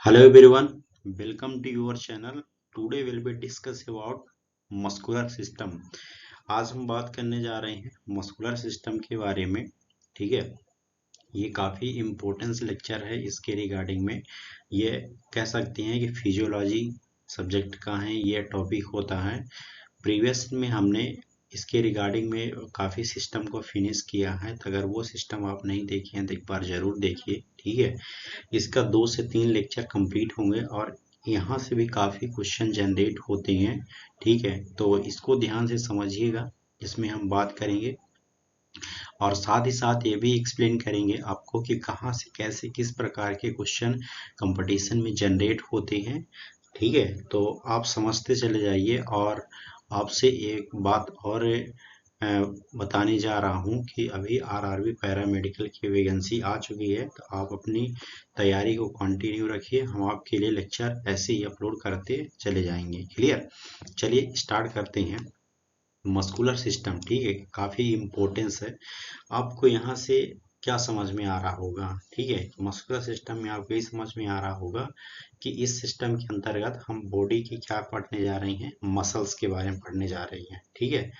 Hello everyone, welcome to your channel. Today we'll be discuss about muscular system. आज हम बात करने जा रहे हैं मस्कुलर सिस्टम के बारे में। ठीक है, ये काफ़ी इम्पोर्टेंस लेक्चर है इसके रिगार्डिंग में। ये कह सकते हैं कि फिजियोलॉजी सब्जेक्ट का है, ये टॉपिक होता है। प्रीवियस में हमने इसके रिगार्डिंग में काफ़ी सिस्टम को फिनिश किया है, तो अगर वो सिस्टम आप नहीं देखे हैं तो एक बार ज़रूर देखिए। ठीक है, इसका 2 से 3 लेक्चर कंप्लीट होंगे और यहाँ से भी काफ़ी क्वेश्चन जनरेट होते हैं। ठीक है, तो इसको ध्यान से समझिएगा, इसमें हम बात करेंगे और साथ ही साथ ये भी एक्सप्लेन करेंगे आपको कि कहाँ से कैसे किस प्रकार के क्वेश्चन कंपटीशन में जनरेट होते हैं। ठीक है, तो आप समझते चले जाइए। और आपसे एक बात और बताने जा रहा हूँ कि अभी आरआरबी पैरामेडिकल की वैकेंसी आ चुकी है, तो आप अपनी तैयारी को कंटिन्यू रखिए। हम आपके लिए लेक्चर ऐसे ही अपलोड करते चले जाएंगे। क्लियर, चलिए स्टार्ट करते हैं। मस्कुलर सिस्टम, ठीक है, काफ़ी इम्पोर्टेंस है। आपको यहाँ से क्या समझ में आ रहा होगा? ठीक है, मस्कुलर सिस्टम में आपको ये समझ में आ रहा होगा कि इस सिस्टम के अंतर्गत हम बॉडी की क्या पढ़ने जा रहे हैं, मसल्स के बारे में पढ़ने जा रहे हैं। ठीक है,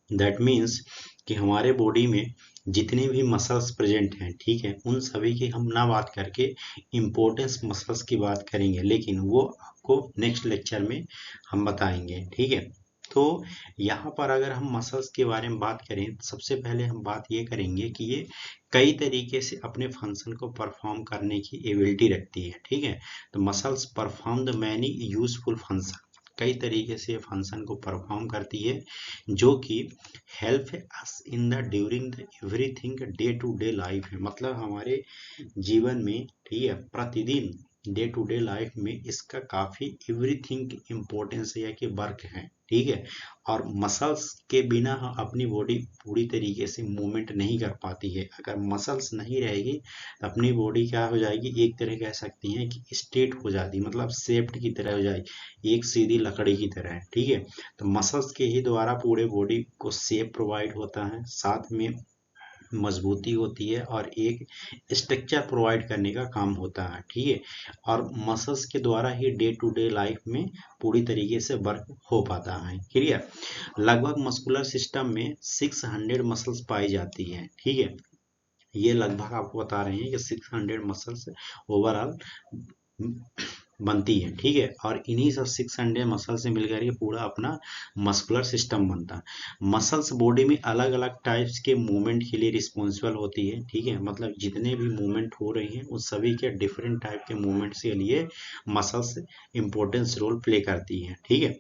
दैट मीन्स कि हमारे बॉडी में जितने भी मसल्स प्रेजेंट हैं, ठीक है, उन सभी की हम ना बात करके इम्पोर्टेंस मसल्स की बात करेंगे, लेकिन वो आपको नेक्स्ट लेक्चर में हम बताएंगे। ठीक है, तो यहाँ पर अगर हम मसल्स के बारे में बात करें तो सबसे पहले हम बात ये करेंगे कि ये कई तरीके से अपने फंक्शन को परफॉर्म करने की एबिलिटी रखती है। ठीक है, तो muscles perform the many useful function, कई तरीके से फंक्शन को परफॉर्म करती है जो कि help us in the during the everything day to day life है। मतलब हमारे जीवन में, ठीक है, प्रतिदिन डे टू डे लाइफ में इसका काफ़ी एवरीथिंग इम्पोर्टेंस है कि वर्क है। ठीक है, और मसल्स के बिना हम अपनी बॉडी पूरी तरीके से मूवमेंट नहीं कर पाती है। अगर मसल्स नहीं रहेगी तो अपनी बॉडी क्या हो जाएगी, एक तरह कह सकती हैं कि स्ट्रेट हो जाती, मतलब शेप्ड की तरह हो जाएगी, एक सीधी लकड़ी की तरह। ठीक है, तो मसल्स के ही द्वारा पूरे बॉडी को शेप प्रोवाइड होता है, साथ में मजबूती होती है और एक स्ट्रक्चर प्रोवाइड करने का काम होता है। ठीक है, और मसल्स के द्वारा ही डे टू डे लाइफ में पूरी तरीके से वर्क हो पाता है। क्लियर, लगभग मस्कुलर सिस्टम में 600 मसल्स पाई जाती हैं। ठीक है, ये लगभग आपको बता रहे हैं कि 600 मसल्स ओवरऑल बनती है। ठीक है, और इन्हीं सब 600 मसल से मिलकर के पूरा अपना मस्कुलर सिस्टम बनता है। मसल्स बॉडी में अलग अलग टाइप्स के मूवमेंट के लिए रिस्पॉन्सिबल होती है। ठीक है, मतलब जितने भी मूवमेंट हो रहे हैं उन सभी के डिफरेंट टाइप के मूवमेंट्स के लिए मसल्स इंपॉर्टेंस रोल प्ले करती है। ठीक है,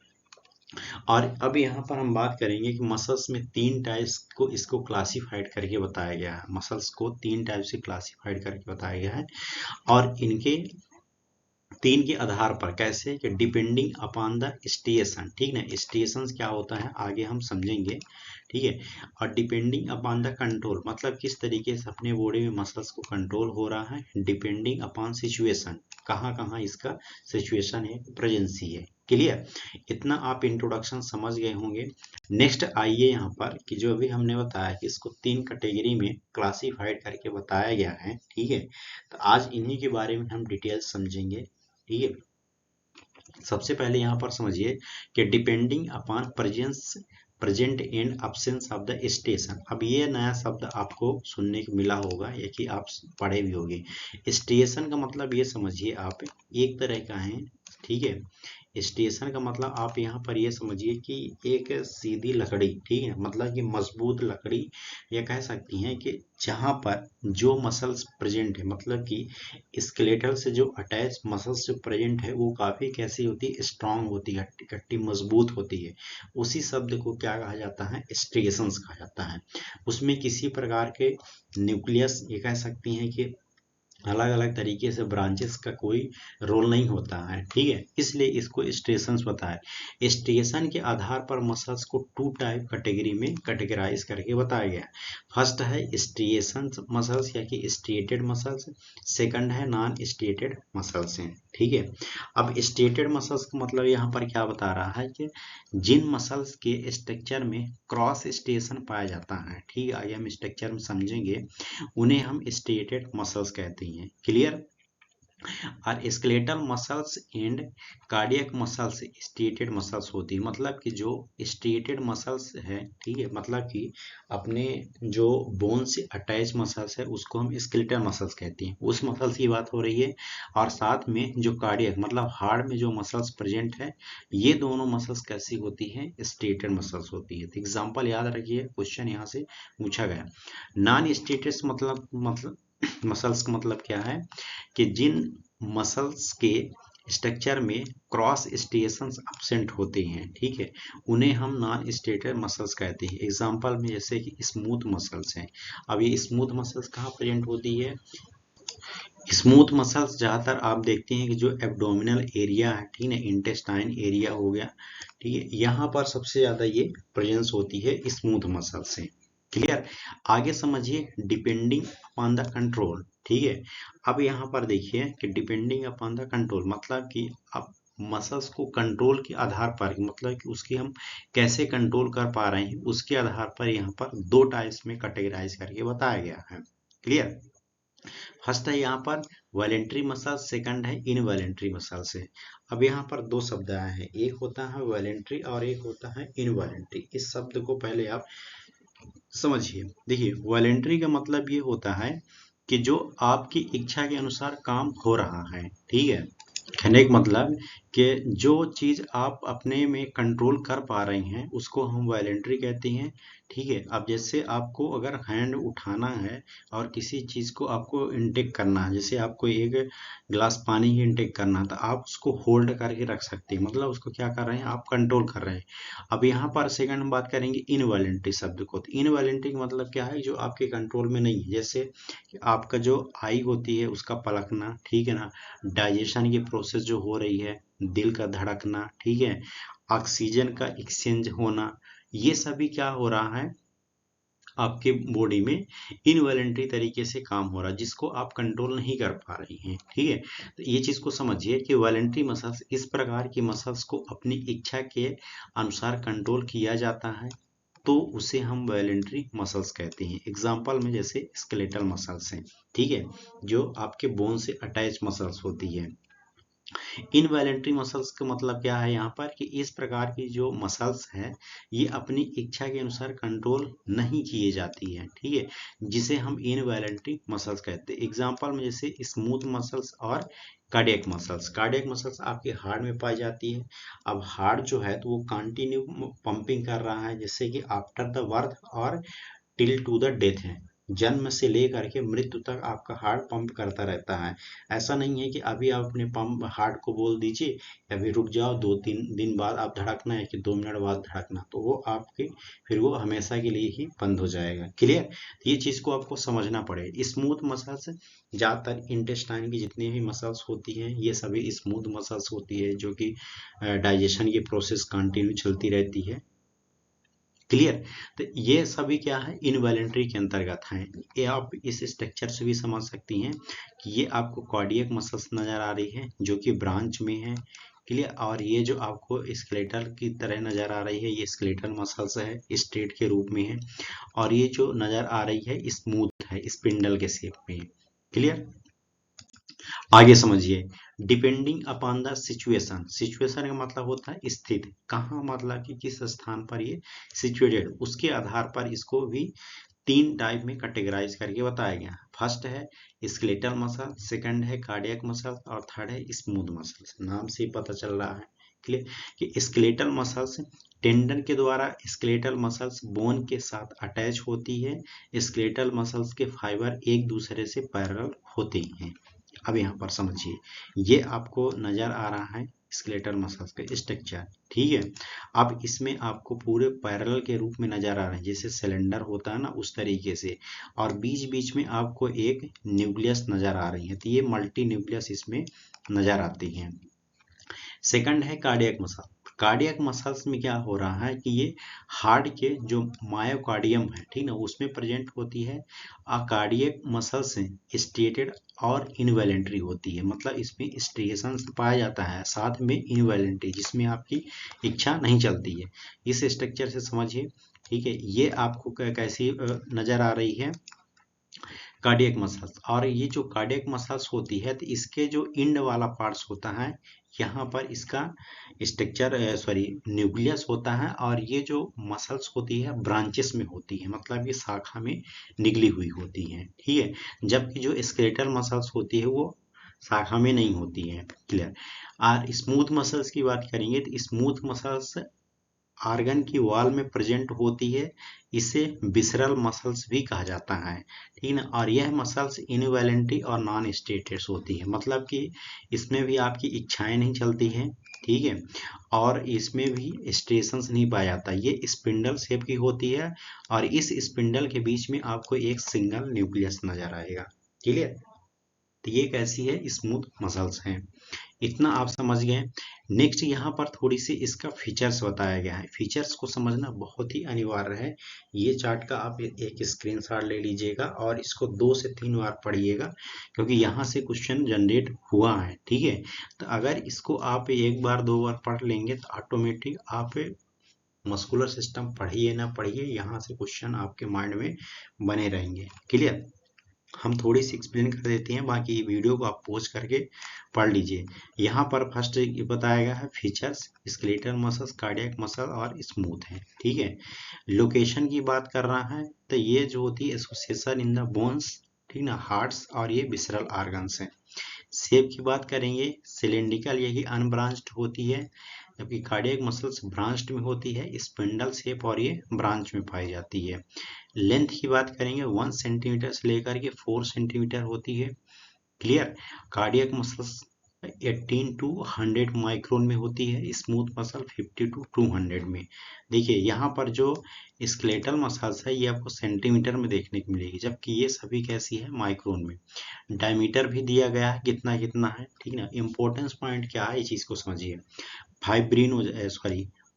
और अब यहाँ पर हम बात करेंगे कि मसल्स में 3 टाइप्स को इसको क्लासिफाइड करके बताया गया है। मसल्स को 3 टाइप से क्लासिफाइड करके बताया गया है और इनके 3 के आधार पर कैसे कि डिपेंडिंग अपॉन द स्टेशन। ठीक है, स्टेशन क्या होता है आगे हम समझेंगे। ठीक है, और डिपेंडिंग अपॉन द कंट्रोल, मतलब किस तरीके से अपने बॉडी में मसल्स को कंट्रोल हो रहा है। डिपेंडिंग अपॉन सिचुएशन, कहाँ कहाँ इसका सिचुएशन है, प्रेजेंसी है। क्लियर, इतना आप इंट्रोडक्शन समझ गए होंगे। नेक्स्ट आइए यहाँ पर कि जो अभी हमने बताया कि इसको 3 कैटेगरी में क्लासिफाइड करके बताया गया है। ठीक है, तो आज इन्हीं के बारे में हम डिटेल समझेंगे। ठीक है, सबसे पहले यहाँ पर समझिए कि depending upon presence, present and absence of the station. अब ये नया शब्द आपको सुनने को मिला होगा या कि आप पढ़े भी होंगे। स्टेशन का मतलब ये समझिए आप एक तरह का है। ठीक है, स्टेशन का मतलब आप यहाँ पर ये समझिए कि एक सीधी लकड़ी, ठीक है, मतलब कि मजबूत लकड़ी, या कह सकती हैं कि जहाँ पर जो मसल्स प्रेजेंट है, मतलब कि स्केलेटल से जो अटैच मसल्स जो प्रेजेंट है वो काफ़ी कैसी होती है, स्ट्रांग होती है, गट्टी गट्टी मजबूत होती है। उसी शब्द को क्या कहा जाता है, स्ट्रिएशंस कहा जाता है। उसमें किसी प्रकार के न्यूक्लियस, ये कह सकती हैं कि अलग अलग तरीके से ब्रांचेस का कोई रोल नहीं होता है। ठीक है, इसलिए इसको स्टेशंस बताया। स्टेशन के आधार पर मसल्स को 2 टाइप कैटेगरी में कैटेगराइज करके बताया गया। फर्स्ट है स्ट्रिएशन मसल्स या कि स्ट्रिएटेड मसल्स, सेकंड है नॉन स्ट्रिएटेड मसल्स हैं। ठीक है, अब स्ट्रिएटेड मसल्स का मतलब यहाँ पर क्या बता रहा है कि जिन मसल्स के स्ट्रक्चर में क्रॉस स्टेशन पाया जाता है। ठीक है, आइए हम स्ट्रक्चर में समझेंगे, उन्हें हम स्ट्रिएटेड मसल्स कहते हैं। क्लियर, और skeletal muscles and cardiac muscles striated muscles होती है। मतलब कि जो स्ट्रेटेड मसल्स है, ठीक है, मतलब कि अपने जो बोन से अटैच मसल्स है उसको हम स्केलेटल मसल्स कहते हैं, उस मसल्स की बात हो रही है। और साथ में जो कार्डियक मतलब हार्ट में जो मसल्स प्रेजेंट है, ये दोनों मसल्स कैसी होती हैं, स्ट्रेटेड मसल्स होती है। तो एग्जाम्पल याद रखिए, क्वेश्चन यहाँ से पूछा गया। नॉन स्ट्रेटेड मतलब मसल्स का मतलब क्या है कि जिन मसल्स के स्ट्रक्चर में क्रॉस स्ट्रिएशंस एब्सेंट होते हैं, ठीक है, उन्हें हम नॉन स्ट्रेटेड मसल्स कहते हैं। एग्जांपल में जैसे कि स्मूथ मसल्स हैं। अब ये स्मूथ मसल्स कहाँ प्रेजेंट होती है? स्मूथ मसल्स ज़्यादातर आप देखते हैं कि जो एब्डोमिनल एरिया है, ठीक है, इंटेस्टाइन एरिया हो गया, ठीक है, यहाँ पर सबसे ज़्यादा ये प्रेजेंस होती है स्मूथ मसल से। क्लियर? आगे समझिए, डिपेंडिंग अपॉन द कंट्रोल, ठीक है। अब यहाँ पर देखिए कि डिपेंडिंग अपॉन द कंट्रोल मतलब कि अब मसल्स को कंट्रोल के आधार पर, मतलब कि उसकी हम कैसे कंट्रोल कर पा रहे हैं उसके आधार पर यहाँ पर दो टाइप्स में कैटेगराइज करके बताया गया है। क्लियर? फर्स्ट है यहाँ पर वॉलेंट्री मसल्स, सेकंड है इनवॉलेंट्री मसल्स है। अब यहाँ पर दो शब्द आए हैं, एक होता है वॉलेंट्री और एक होता है इनवॉलेंट्री। इस शब्द को पहले आप समझिए। देखिए, वॉलेंट्री का मतलब ये होता है कि जो आपकी इच्छा के अनुसार काम हो रहा है, ठीक है। कहने का मतलब कि जो चीज़ आप अपने में कंट्रोल कर पा रहे हैं उसको हम वॉलेंट्री कहते हैं, ठीक है। अब जैसे आपको अगर हैंड उठाना है और किसी चीज़ को आपको इनटेक करना है, जैसे आपको एक गिलास पानी ही इनटेक करना है, तो आप उसको होल्ड करके रख सकते हैं, मतलब उसको क्या कर रहे हैं, आप कंट्रोल कर रहे हैं। अब यहाँ पर सेकंड हम बात करेंगे इनवॉलेंट्री शब्द को। तो इनवॉलेंट्री का मतलब क्या है, जो आपके कंट्रोल में नहीं है। जैसे कि आपका जो आई होती है उसका पलकना, ठीक है ना, डाइजेशन की प्रोसेस जो हो रही है, दिल का धड़कना, ठीक है, ऑक्सीजन का एक्सचेंज होना, ये सभी क्या हो रहा है आपके बॉडी में इनवॉलेंट्री तरीके से काम हो रहा है, जिसको आप कंट्रोल नहीं कर पा रही हैं, ठीक है। तो ये चीज को समझिए कि वॉलेंट्री मसल्स, इस प्रकार की मसल्स को अपनी इच्छा के अनुसार कंट्रोल किया जाता है, तो उसे हम वॉलेंट्री मसल्स कहते हैं। एग्जाम्पल में जैसे स्केलेटल मसल्स हैं, ठीक है, जो आपके बोन से अटैच मसल्स होती है। इनवॉलेंट्री मसल्स का मतलब क्या है यहाँ पर कि इस प्रकार की जो मसल्स है ये अपनी इच्छा के अनुसार कंट्रोल नहीं किए जाती है, ठीक है, जिसे हम इनवॉलेंट्री मसल्स कहते हैं। एग्जांपल में जैसे स्मूथ मसल्स और कार्डियक मसल्स। कार्डियक मसल्स आपके हार्ट में पाई जाती है। अब हार्ट जो है तो वो कंटिन्यू पंपिंग कर रहा है, जैसे कि आफ्टर द बर्थ और टिल टू द डेथ है, जन्म से लेकर के मृत्यु तक आपका हार्ट पंप करता रहता है। ऐसा नहीं है कि अभी आप अपने पंप हार्ट को बोल दीजिए अभी रुक जाओ, 2-3 दिन बाद आप धड़कना है कि 2 मिनट बाद धड़कना, तो वो आपके फिर वो हमेशा के लिए ही बंद हो जाएगा। क्लियर? ये चीज को आपको समझना पड़ेगा। स्मूथ मसल्स ज्यादातर इंटेस्टाइन की जितनी भी मसल्स होती हैं ये सभी स्मूथ मसल्स होती है, जो कि डाइजेशन की प्रोसेस कंटिन्यू चलती रहती है। क्लियर? तो ये सभी क्या है, इनवॉलेंट्री के अंतर्गत हैं। ये आप इस स्ट्रक्चर से भी समझ सकती हैं कि ये आपको कार्डियक मसल्स नजर आ रही है जो कि ब्रांच में है। क्लियर? और ये जो आपको स्केलेटल की तरह नजर आ रही है ये स्केलेटल मसल्स है, स्ट्रेट के रूप में है। और ये जो नजर आ रही है स्मूथ है, स्पिंडल के शेप में। क्लियर? आगे समझिए, depending upon the situation. Situation का मतलब होता है स्थिति, कहाँ मतलब कि किस स्थान पर ये सिचुएटेड, उसके आधार पर इसको भी तीन टाइप में कैटेगराइज करके बताया गया। फर्स्ट है स्केलेटल मसल, सेकंड है कार्डियक मसल और थर्ड है स्मूथ मसल्स। नाम से ही पता चल रहा है क्लियर कि स्केलेटल मसल्स टेंडन के द्वारा स्केलेटल मसल्स बोन के साथ अटैच होती है। स्केलेटल मसल्स के फाइबर एक दूसरे से पैरेलल होते हैं। अब यहाँ पर समझिए, ये आपको नजर आ रहा है स्केलेटल मसल्स का स्ट्रक्चर, ठीक है। अब इसमें आपको पूरे पैरेलल के रूप में नजर आ रहे हैं, जैसे सिलेंडर होता है ना उस तरीके से, और बीच बीच में आपको एक न्यूक्लियस नजर आ रही है, तो ये मल्टी न्यूक्लियस इसमें नजर आती है। सेकंड है कार्डियक मसल। कार्डियक मसल्स में क्या हो रहा है कि ये हार्ट के जो मायोकार्डियम है, ठीक ना, उसमें प्रेजेंट होती है। कार्डियक मसल्स स्ट्रेटेड और इनवॉलेंट्री होती है, मतलब इसमें स्ट्रिएशन पाया जाता है, साथ में इनवॉलेंट्री जिसमें आपकी इच्छा नहीं चलती है। इस स्ट्रक्चर से समझिए, ठीक है। ये आपको कैसी नजर आ रही है, कार्डियक मसल्स। और ये जो कार्डियक मसल्स होती है तो इसके जो इंड वाला पार्ट्स होता है, यहाँ पर इसका स्ट्रक्चर न्यूक्लियस होता है, और ये जो मसल्स होती है ब्रांचेस में होती है, मतलब ये शाखा में निकली हुई होती है, ठीक है। जबकि जो स्केलेटल मसल्स होती है वो शाखा में नहीं होती है। क्लियर। और स्मूथ मसल्स की बात करेंगे तो स्मूथ मसल्स आर्गन की वॉल में प्रेजेंट होती है, इसे विसरल मसल्स भी कहा जाता है, ठीक है ना। और यह मसल्स इनवॉलेंटरी और नॉन स्टेटेड होती है, मतलब कि इसमें भी आपकी इच्छाएं नहीं चलती हैं, ठीक है, और इसमें भी स्ट्रेशंस नहीं पाया जाता। ये स्पिंडल शेप की होती है, और इस स्पिंडल के बीच में आपको एक सिंगल न्यूक्लियस नजर आएगा। क्लियर। तो ये कैसी है, स्मूथ मसल्स हैं। इतना आप समझ गए। नेक्स्ट यहाँ पर थोड़ी सी इसका फीचर्स बताया गया है। फीचर्स को समझना बहुत ही अनिवार्य है। ये चार्ट का आप एक स्क्रीनशॉट ले लीजिएगा और इसको 2 से 3 बार पढ़िएगा, क्योंकि यहाँ से क्वेश्चन जनरेट हुआ है, ठीक है। तो अगर इसको आप एक बार 2 बार पढ़ लेंगे तो ऑटोमेटिक आप मस्कुलर सिस्टम पढ़िए ना पढ़िए, यहाँ से क्वेश्चन आपके माइंड में बने रहेंगे। क्लियर। हम थोड़ी सी एक्सप्लेन कर देते हैं, बाकी वीडियो को आप पॉज करके पढ़ लीजिए। यहाँ पर फर्स्ट बताया गया है features, skeletal muscles, cardiac muscle और स्मूथ है, ठीक है। लोकेशन की बात कर रहा है तो ये जो होती है एसोसिएशन इन द बोन्स, ठीक ना, हार्ट्स, और ये विसरल ऑर्गन्स हैं। शेप की बात करेंगे, सिलेंड्रिकल यही अनब्रांच्ड होती है, जबकि कार्डियक मसल्स ब्रांच्ड में होती है, स्पिंडल शेप, और ये ब्रांच में पाई जाती है। लेंथ की बात करेंगे 1 सेंटीमीटर से लेकर के 4 सेंटीमीटर होती है। Clear. Cardiac muscles 18 to 100 micron में होती है, स्मूथ मसल 50 टू 200 में। देखिए यहाँ पर जो स्केलेटल मसल्स है ये आपको सेंटीमीटर में देखने को मिलेगी, जबकि ये सभी कैसी है, माइक्रोन में। डायमीटर भी दिया गया है कितना कितना है, ठीक ना। इंपॉर्टेंस पॉइंट क्या है, इस चीज को समझिए। फाइब्रिन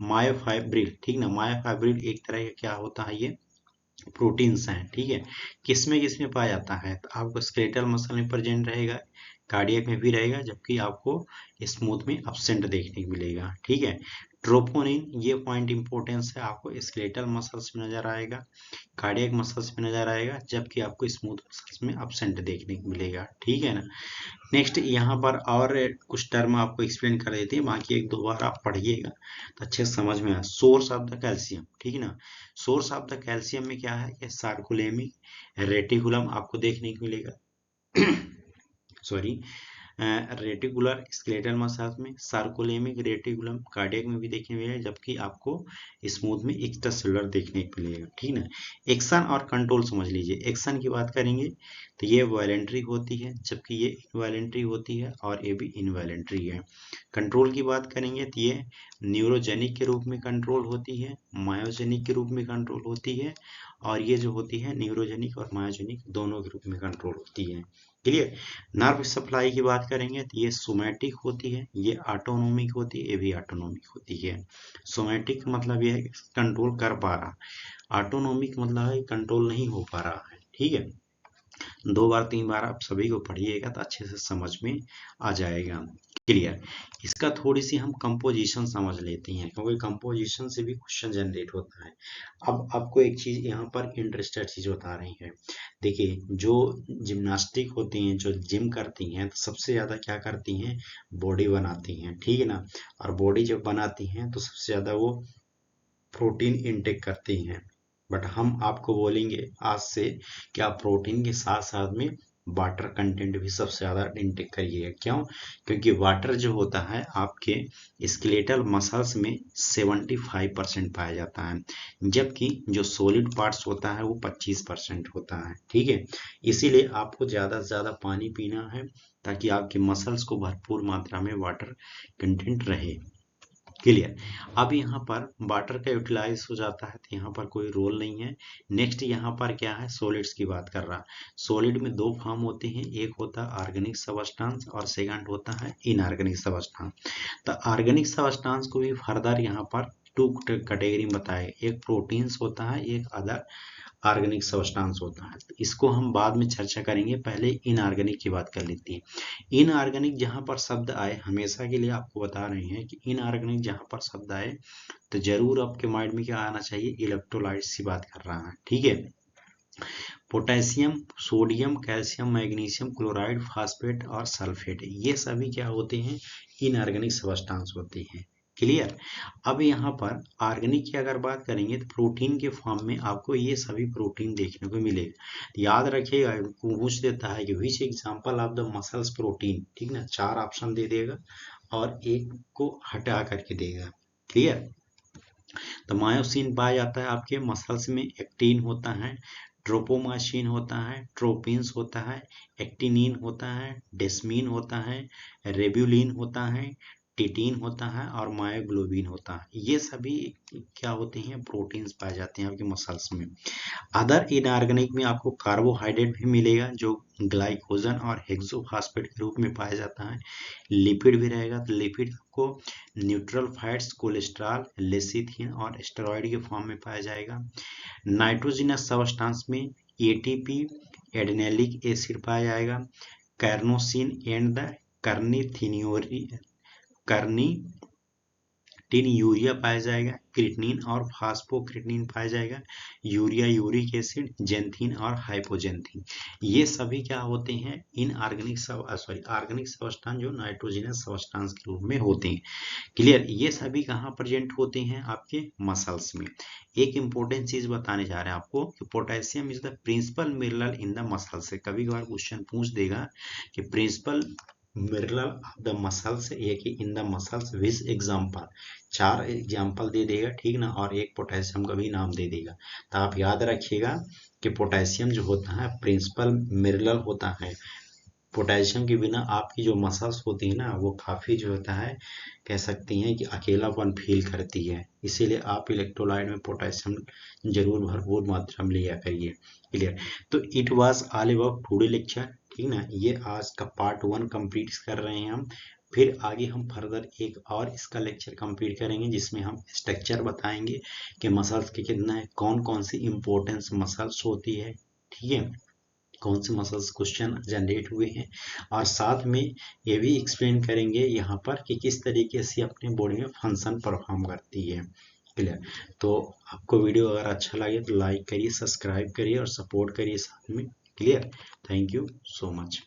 मायोफाइब्रिल, ठीक ना। मायोफाइब्रिल एक तरह का क्या होता है, ये प्रोटीन्स हैं, ठीक है। किसमें पाया जाता है, तो आपको स्केलेटल मसल में प्रेजेंट रहेगा, कार्डियक में भी रहेगा, जबकि आपको स्मूथ में एब्सेंट देखने को मिलेगा, ठीक है। ट्रोपोनिन, ये पॉइंट इंपॉर्टेंस है, आपको स्केलेटल मसल्स में नजर आएगा, कार्डियक मसल्स में नजर आएगा, जबकि आपको स्मूथ मसल्स में एब्सेंट देखने को मिलेगा, ठीक है ना। नेक्स्ट यहाँ पर और कुछ टर्म आपको एक्सप्लेन कर देते हैं, बाकी एक दो बार आप पढ़िएगा तो अच्छे से समझ में आए। सोर्स ऑफ द कैल्शियम, ठीक है ना। सोर्स ऑफ द कैल्शियम में क्या है कि सार्कोलेमिक रेटिकुलम आपको देखने को मिलेगा सॉरी, रेटिकुलर स्केलेटल मसल्स में, सार्कोलेमिक रेटिकुलम कार्डियक में भी देखने मिलेगा, जबकि आपको स्मूथ में एक्स्ट्रासेलुलर देखने को मिलेगा, ठीक ना। एक्शन और कंट्रोल समझ लीजिए। एक्शन की बात करेंगे तो ये वॉलेंट्री होती है, जबकि ये इनवॉलेंट्री होती है, और ये भी इनवॉलेंट्री है। कंट्रोल की बात करेंगे तो ये न्यूरोजेनिक के रूप में कंट्रोल होती है, मायोजेनिक के रूप में कंट्रोल होती है, और ये जो होती है न्यूरोजेनिक और मायोजेनिक दोनों के रूप में कंट्रोल होती है। क्लियर। नर्व सप्लाई की बात करेंगे तो ये सोमैटिक होती है, ये ऑटोनोमिक होती है, ये भी ऑटोनोमिक होती है। सोमैटिक मतलब ये है कंट्रोल कर पा रहा, ऑटोनोमिक मतलब है कंट्रोल नहीं हो पा रहा है, ठीक है। 2 बार 3 बार आप सभी को पढ़िएगा तो अच्छे से समझ में आ जाएगा। क्लियर। इसका थोड़ी सी हम कंपोजिशन समझ लेते हैं, क्योंकि कंपोजिशन से भी क्वेश्चन जनरेट होता है। अब आपको एक चीज यहाँ पर इंटरेस्टेड चीज बता रही है। देखिए जो जिम्नास्टिक होती हैं, जो जिम करती हैं, तो सबसे ज्यादा क्या करती हैं, बॉडी बनाती हैं, ठीक है ना। और बॉडी जब बनाती हैं तो सबसे ज्यादा वो प्रोटीन इनटेक करती हैं। बट हम आपको बोलेंगे आज से कि आप प्रोटीन के साथ साथ में वाटर कंटेंट भी सबसे ज़्यादा इनटेक करिएगा। क्यों? क्योंकि वाटर जो होता है आपके स्केलेटल मसल्स में 75% पाया जाता है, जबकि जो सॉलिड पार्ट्स होता है वो 25% होता है, ठीक है। इसीलिए आपको ज़्यादा से ज़्यादा पानी पीना है, ताकि आपके मसल्स को भरपूर मात्रा में वाटर कंटेंट रहे। क्लियर। अब यहाँ पर वाटर का यूटिलाइज हो जाता है तो यहाँ पर कोई रोल नहीं है। नेक्स्ट यहाँ पर क्या है, सॉलिड्स की बात कर रहा। सॉलिड में 2 फॉर्म होते हैं, एक होता है ऑर्गेनिक सबस्टांस और सेकंड होता है इनऑर्गेनिक सबस्टांस। तो ऑर्गेनिक सबस्टांस को भी फर्दर यहाँ पर 2 कैटेगरी में बताया, एक प्रोटीन्स होता है, एक अदर ऑर्गेनिक सब्सटेंस होता है। तो इसको हम बाद में चर्चा करेंगे, पहले इनऑर्गेनिक की बात कर लेते हैं। इनऑर्गेनिक जहां पर शब्द आए, हमेशा के लिए आपको बता रहे हैं कि इनऑर्गेनिक जहां पर शब्द आए तो जरूर आपके माइंड में क्या आना चाहिए, इलेक्ट्रोलाइट्स की बात कर रहा है, ठीक है। Potassium, sodium, calcium, magnesium chloride, phosphate और सल्फेट, ये सभी क्या होते हैं, इनऑर्गेनिक सब्सटेंस होते हैं। क्लियर। अब यहाँ पर ऑर्गेनिक की अगर बात करेंगे तो प्रोटीन के फॉर्म में आपको ये सभी प्रोटीन देखने को मिलेगा। याद रखिएगा, पूछ देता है कि which example of the muscles protein, ठीक ना, 4 ऑप्शन दे देगा और एक को हटा करके देगा। क्लियर। तो मायोसिन पाया जाता है आपके मसल्स में, एक्टिन होता है, ट्रोपोमासिन होता है, ट्रोपिन्स होता है, एक्टिनिन होता है, डेस्मीन होता है, रेब्यूलिन होता है, टिटिन होता है और मायोग्लोबिन होता है। ये सभी क्या होते हैं, प्रोटीन्स पाए जाते हैं आपके मसल्स में। अदर इनऑर्गेनिक में आपको कार्बोहाइड्रेट भी मिलेगा जो ग्लाइकोजन और हेक्सोफॉस्फेट के रूप में पाया जाता है। लिपिड भी रहेगा, तो लिपिड को न्यूट्रल फैट्स, कोलेस्ट्रॉल, लेसिथिन और स्टेरॉइड के फॉर्म में पाया जाएगा। नाइट्रोजनस सब्सटेंस में एटीपी, एडेनिलिक एसिड पाया जाएगा, carnosine and the carnitine urea पाया जाएगा, क्रिएटिनिन और फास्फोक्रिएटिनिन पाया जाएगा, यूरिया, यूरिक एसिड, जेंथिन और हाइपोजेंथिन, ये सभी क्या होते हैं, ऑर्गेनिक सब्सटेंस जो नाइट्रोजनस सब्सटेंस के रूप में होते हैं। क्लियर। ये सभी कहाँ प्रेजेंट होते हैं, आपके मसल्स में। एक इंपॉर्टेंट चीज बताने जा रहे हैं आपको कि potassium is the principal mineral in the muscle से, कभी कभार क्वेश्चन पूछ देगा कि principal mineral of the muscles, ये कि in the muscles which example, 4 example दे देगा, ठीक ना, और एक पोटेशियम का भी नाम दे देगा। तो आप याद रखिएगा कि पोटेशियम जो होता है प्रिंसिपल मिनरल होता है। पोटेशियम के बिना आपकी जो मसल्स होती है ना, वो काफ़ी जो होता है, कह सकती हैं कि अकेलापन फील करती है। इसीलिए आप इलेक्ट्रोलाइट में पोटेशियम जरूर भरपूर मात्रा में लिया करिए। क्लियर। तो it was all about today lecture, ठीक ना, ये आज का पार्ट 1 कंप्लीट कर रहे हैं हम। फिर आगे हम फर्दर एक और इसका लेक्चर कंप्लीट करेंगे जिसमें हम स्ट्रक्चर बताएंगे कि मसल्स के कितना है, कौन कौन सी इंपॉर्टेंस मसल्स होती है, ठीक है, कौन से मसल्स क्वेश्चन जनरेट हुए हैं, और साथ में ये भी एक्सप्लेन करेंगे यहाँ पर कि किस तरीके से अपने बॉडी में फंक्शन परफॉर्म करती है। क्लियर। तो आपको वीडियो अगर अच्छा लगे तो लाइक करिए, सब्सक्राइब करिए और सपोर्ट करिए साथ में। Clear. Thank you so much.